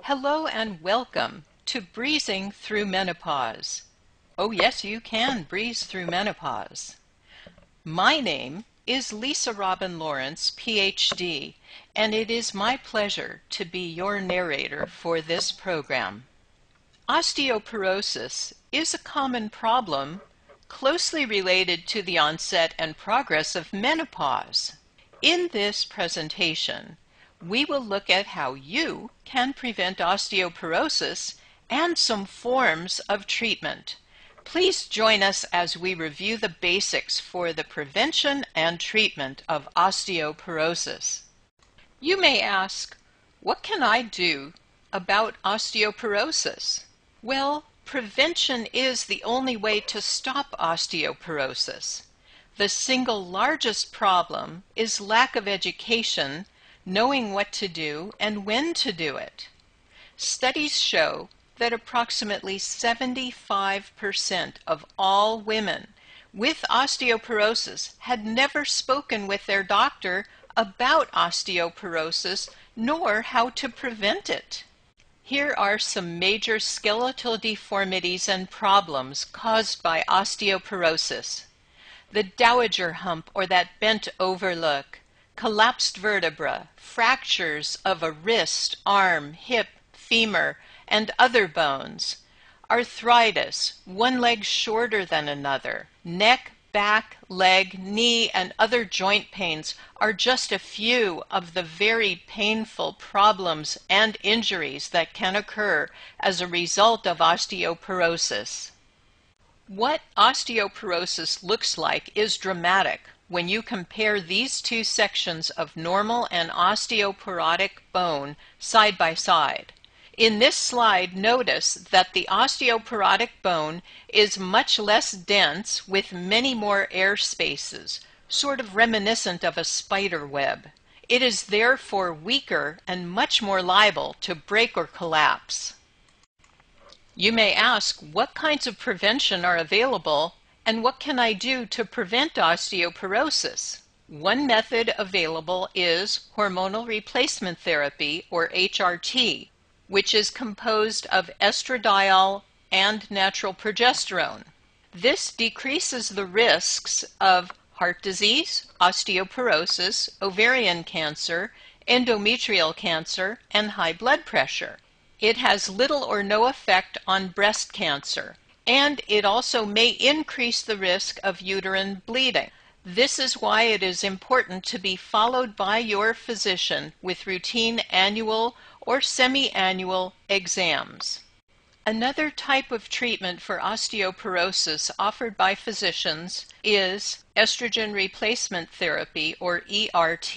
Hello and welcome to Breezing Through Menopause. Oh yes, you can breeze through menopause. My name is Lisa Robin Lawrence, PhD, and it is my pleasure to be your narrator for this program. Osteoporosis is a common problem closely related to the onset and progress of menopause. In this presentation, we will look at how you can prevent osteoporosis and some forms of treatment. Please join us as we review the basics for the prevention and treatment of osteoporosis. You may ask, what can I do about osteoporosis? Well, prevention is the only way to stop osteoporosis. The single largest problem is lack of education, knowing what to do and when to do it. Studies show that approximately 75% of all women with osteoporosis had never spoken with their doctor about osteoporosis nor how to prevent it. Here are some major skeletal deformities and problems caused by osteoporosis. The dowager hump or that bent over look, collapsed vertebra, fractures of a wrist, arm, hip, femur, and other bones, arthritis, one leg shorter than another, neck, back, leg, knee, and other joint pains are just a few of the very painful problems and injuries that can occur as a result of osteoporosis. What osteoporosis looks like is dramatic when you compare these two sections of normal and osteoporotic bone side by side. In this slide, notice that the osteoporotic bone is much less dense with many more air spaces, sort of reminiscent of a spider web. It is therefore weaker and much more liable to break or collapse. You may ask, what kinds of prevention are available and what can I do to prevent osteoporosis? One method available is hormonal replacement therapy, or HRT, which is composed of estradiol and natural progesterone. This decreases the risks of heart disease, osteoporosis, ovarian cancer, endometrial cancer, and high blood pressure. It has little or no effect on breast cancer, and it also may increase the risk of uterine bleeding. This is why it is important to be followed by your physician with routine annual or semi-annual exams. Another type of treatment for osteoporosis offered by physicians is estrogen replacement therapy, or ERT.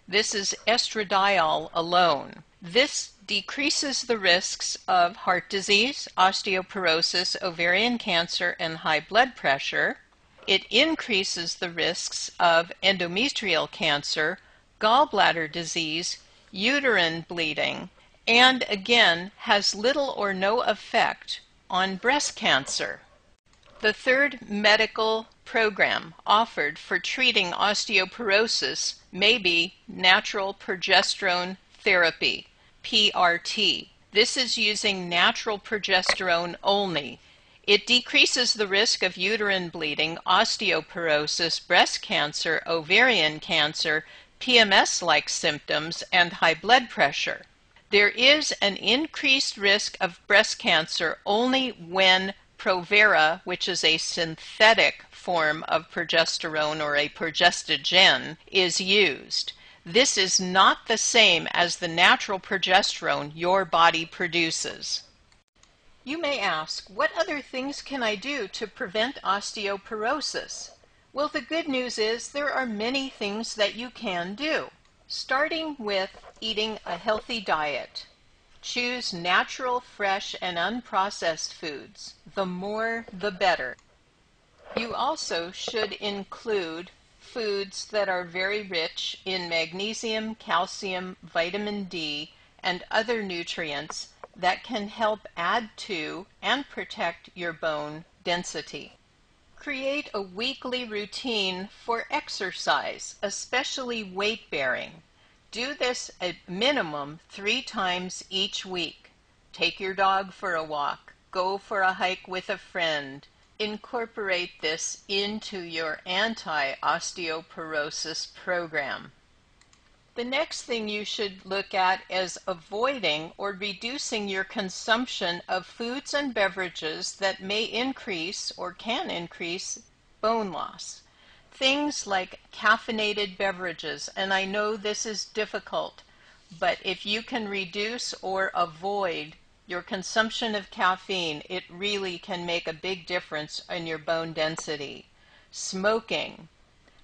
This is estradiol alone. This decreases the risks of heart disease, osteoporosis, ovarian cancer, and high blood pressure. It increases the risks of endometrial cancer, gallbladder disease, uterine bleeding, and again has little or no effect on breast cancer. The third medical program offered for treating osteoporosis may be natural progesterone therapy, PRT. This is using natural progesterone only. It decreases the risk of uterine bleeding, osteoporosis, breast cancer, ovarian cancer, PMS-like symptoms, and high blood pressure. There is an increased risk of breast cancer only when Provera, which is a synthetic form of progesterone or a progestogen, is used. This is not the same as the natural progesterone your body produces. You may ask, what other things can I do to prevent osteoporosis? Well, the good news is there are many things that you can do, starting with eating a healthy diet. Choose natural, fresh, and unprocessed foods. The more, the better. You also should include foods that are very rich in magnesium, calcium, vitamin D, and other nutrients that can help add to and protect your bone density. Create a weekly routine for exercise, especially weight bearing. Do this a minimum 3 times each week. Take your dog for a walk. Go for a hike with a friend. Incorporate this into your anti-osteoporosis program. The next thing you should look at is avoiding or reducing your consumption of foods and beverages that may increase or can increase bone loss. Things like caffeinated beverages, and I know this is difficult, but if you can reduce or avoid your consumption of caffeine, it really can make a big difference in your bone density. Smoking.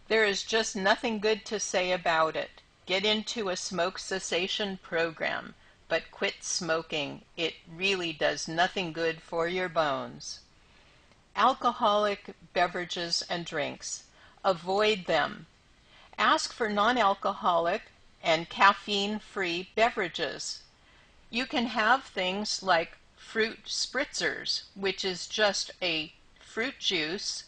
There is just nothing good to say about it. Get into a smoke cessation program, but quit smoking. It really does nothing good for your bones. Alcoholic beverages and drinks. Avoid them. Ask for non-alcoholic and caffeine-free beverages. You can have things like fruit spritzers, which is just a fruit juice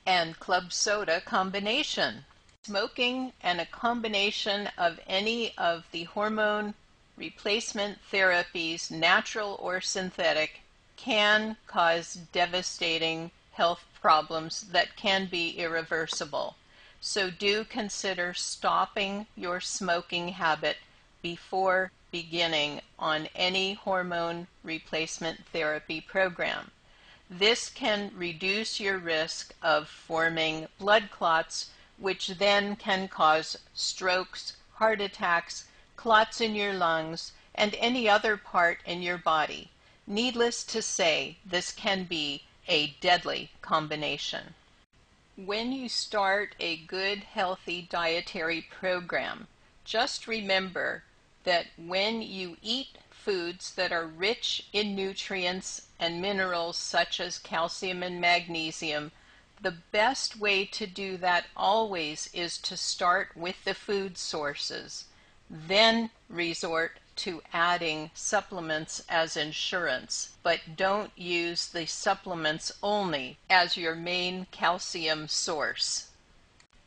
and club soda combination. Smoking and a combination of any of the hormone replacement therapies, natural or synthetic, can cause devastating health problems that can be irreversible. So do consider stopping your smoking habit before beginning on any hormone replacement therapy program. This can reduce your risk of forming blood clots, which then can cause strokes, heart attacks, clots in your lungs, and any other part in your body. Needless to say, this can be a deadly combination. When you start a good, healthy dietary program, just remember that when you eat foods that are rich in nutrients and minerals such as calcium and magnesium, the best way to do that always is to start with the food sources, then resort to adding supplements as insurance, but don't use the supplements only as your main calcium source.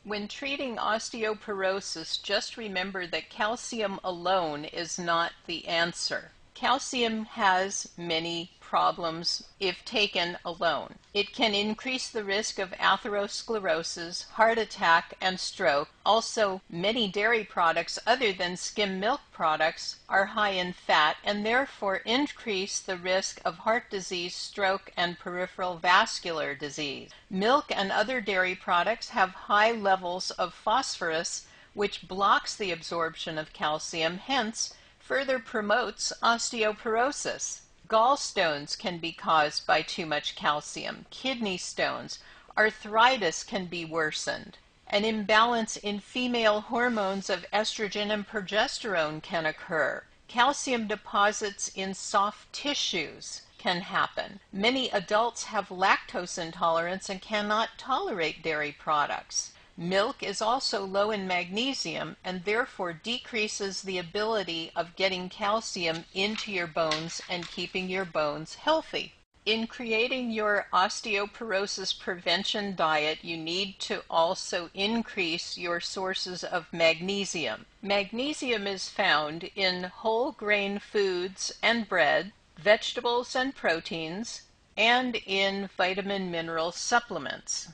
When treating osteoporosis, just remember that calcium alone is not the answer. Calcium has many problems if taken alone. It can increase the risk of atherosclerosis, heart attack, and stroke. Also, many dairy products other than skim milk products are high in fat and therefore increase the risk of heart disease, stroke, and peripheral vascular disease. Milk and other dairy products have high levels of phosphorus, which blocks the absorption of calcium, hence further promotes osteoporosis. Gallstones can be caused by too much calcium. Kidney stones. Arthritis can be worsened. An imbalance in female hormones of estrogen and progesterone can occur. Calcium deposits in soft tissues can happen. Many adults have lactose intolerance and cannot tolerate dairy products. Milk is also low in magnesium and therefore decreases the ability of getting calcium into your bones and keeping your bones healthy. In creating your osteoporosis prevention diet, you need to also increase your sources of magnesium. Magnesium is found in whole grain foods and bread, vegetables and proteins, and in vitamin mineral supplements.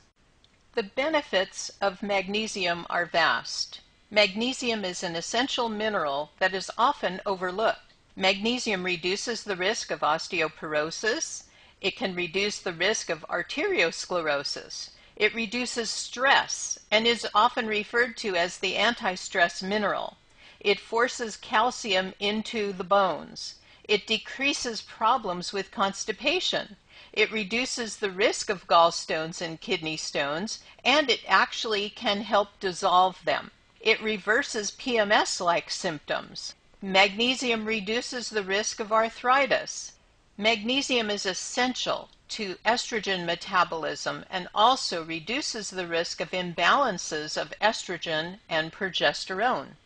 The benefits of magnesium are vast. Magnesium is an essential mineral that is often overlooked. Magnesium reduces the risk of osteoporosis. It can reduce the risk of arteriosclerosis. It reduces stress and is often referred to as the anti-stress mineral. It forces calcium into the bones. It decreases problems with constipation. It reduces the risk of gallstones and kidney stones, and it actually can help dissolve them. It reverses PMS-like symptoms. Magnesium reduces the risk of arthritis. Magnesium is essential to estrogen metabolism and also reduces the risk of imbalances of estrogen and progesterone.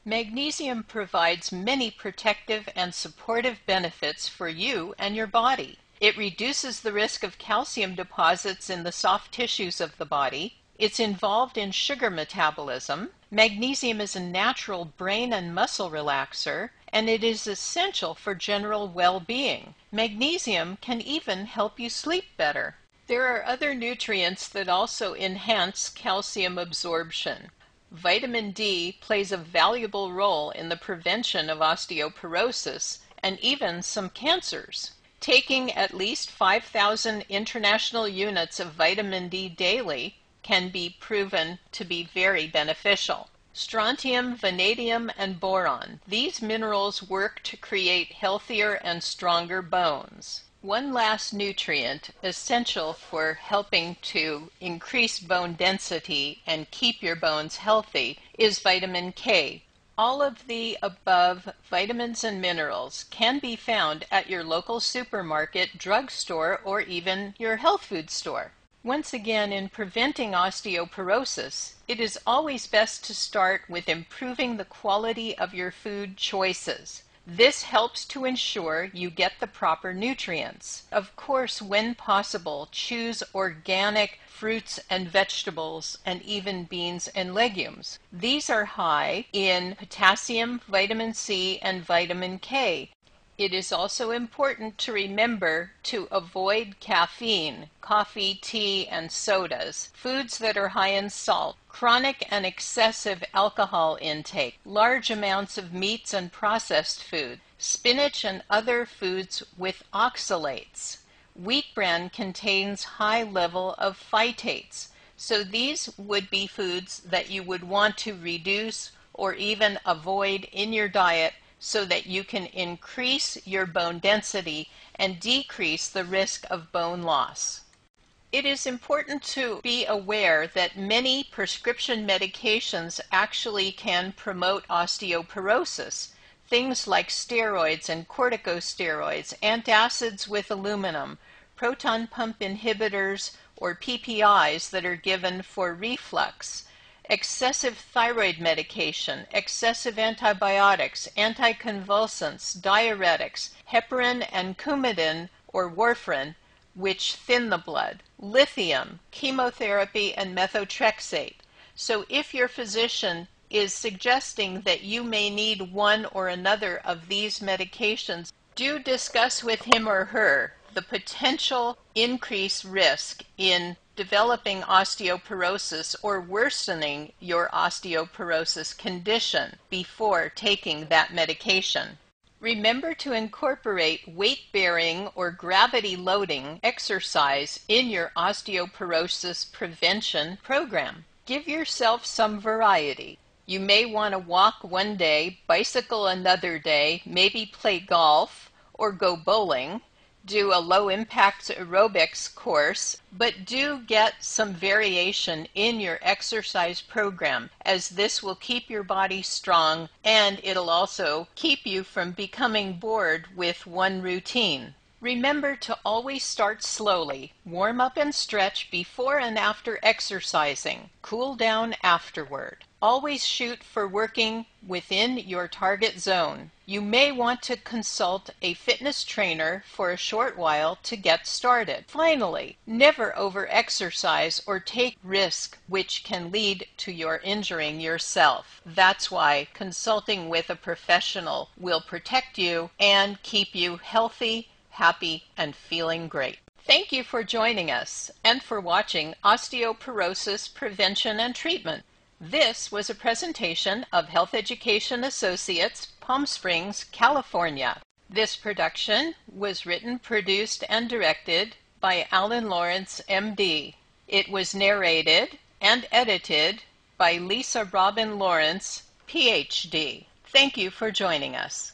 Magnesium provides many protective and supportive benefits for you and your body. It reduces the risk of calcium deposits in the soft tissues of the body. It's involved in sugar metabolism. Magnesium is a natural brain and muscle relaxer, and it is essential for general well-being. Magnesium can even help you sleep better. There are other nutrients that also enhance calcium absorption. Vitamin D plays a valuable role in the prevention of osteoporosis and even some cancers. Taking at least 5,000 international units of vitamin D daily can be proven to be very beneficial. Strontium, vanadium, and boron. These minerals work to create healthier and stronger bones. One last nutrient essential for helping to increase bone density and keep your bones healthy is vitamin K. All of the above vitamins and minerals can be found at your local supermarket, drugstore, or even your health food store. Once again, in preventing osteoporosis, it is always best to start with improving the quality of your food choices. This helps to ensure you get the proper nutrients. Of course, when possible, choose organic fruits and vegetables and even beans and legumes. These are high in potassium, vitamin C, and vitamin K. It is also important to remember to avoid caffeine, coffee, tea, and sodas, foods that are high in salt, chronic and excessive alcohol intake, large amounts of meats and processed food, spinach and other foods with oxalates. Wheat bran contains high level of phytates, so these would be foods that you would want to reduce or even avoid in your diet so that you can increase your bone density and decrease the risk of bone loss. It is important to be aware that many prescription medications actually can promote osteoporosis. Things like steroids and corticosteroids, antacids with aluminum, proton pump inhibitors, or PPIs that are given for reflux, excessive thyroid medication, excessive antibiotics, anticonvulsants, diuretics, heparin and coumadin or warfarin, which thin the blood, lithium, chemotherapy, and methotrexate. So if your physician is suggesting that you may need one or another of these medications, do discuss with him or her the potential increased risk in developing osteoporosis or worsening your osteoporosis condition before taking that medication. Remember to incorporate weight-bearing or gravity-loading exercise in your osteoporosis prevention program. Give yourself some variety. You may want to walk one day, bicycle another day, maybe play golf or go bowling, do a low-impact aerobics course, but do get some variation in your exercise program, as this will keep your body strong and it'll also keep you from becoming bored with one routine. Remember to always start slowly. Warm up and stretch before and after exercising. Cool down afterward. Always shoot for working within your target zone. You may want to consult a fitness trainer for a short while to get started. Finally, never over-exercise or take risk which can lead to your injuring yourself. That's why consulting with a professional will protect you and keep you healthy, happy, and feeling great. Thank you for joining us and for watching Osteoporosis Prevention and Treatment. This was a presentation of Health Education Associates, Palm Springs, California. This production was written, produced, and directed by Alan Lawrence, MD. It was narrated and edited by Lisa Robin Lawrence, PhD. Thank you for joining us.